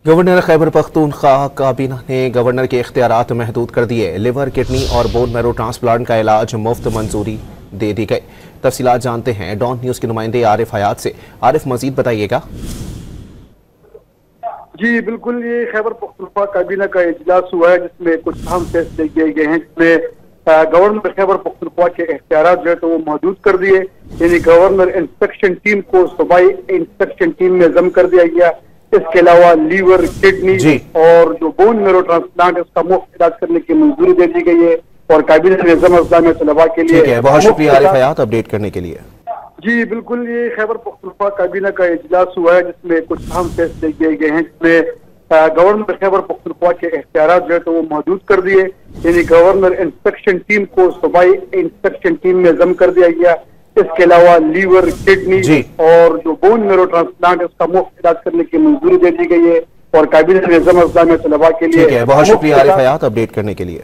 Governor Khyber Pakhtunkhwa काबीना ने governor के इख्तियारात महदूद कर दिए। लिवर, किडनी और बोन मैरो ट्रांसप्लांट का इलाज मुफ्त मंजूरी दे दी गई। तफसीलात जानते हैं डॉन न्यूज के नुमाइंदे आरिफ हयात से। आरिफ, मजीद बताइएगा। जी बिल्कुल, ये खैबर पख्तूनख्वा काबीना का इजलास हुआ है जिसमें कुछ अहम फैसले किए गए हैं, जिसमें गवर्नर खैबर पख्तूनख्वा के इख्तियारात जो है तो वो महदूद कर दिए। यानी गवर्नर इंस्पेक्शन टीम को सूबाई इंस्पेक्शन टीम में जम कर दिया गया। इसके अलावा लीवर, किडनी और जो बोन मैरो ट्रांसप्लांट है उसका मुफ्त इलाज करने की मंजूरी दे दी गई है। और काबीना ने जमा तलबा के लिए बहुत शुक्रिया आरिफ हयात अपडेट करने के लिए। जी बिल्कुल, ये खैबर पख्तूनख्वा काबीना का इजलास हुआ है जिसमें कुछ अहम फैसले किए गए हैं, जिसमें गवर्नर खैबर पख्तूनख्वा के इख्तियारात जो है तो वो महदूद कर दिए। यानी गवर्नर इंस्पेक्शन टीम को सूबाई इंस्पेक्शन टीम में जम कर दिया गया। इसके अलावा लीवर, किडनी और जो बोन मैरो ट्रांसप्लांट है उसका मुफ्त इलाज करने की मंजूरी दे दी गई है। और काबीना ने जमा तलबा के लिए बहुत शुक्रिया आरिफ हयात अपडेट करने के लिए।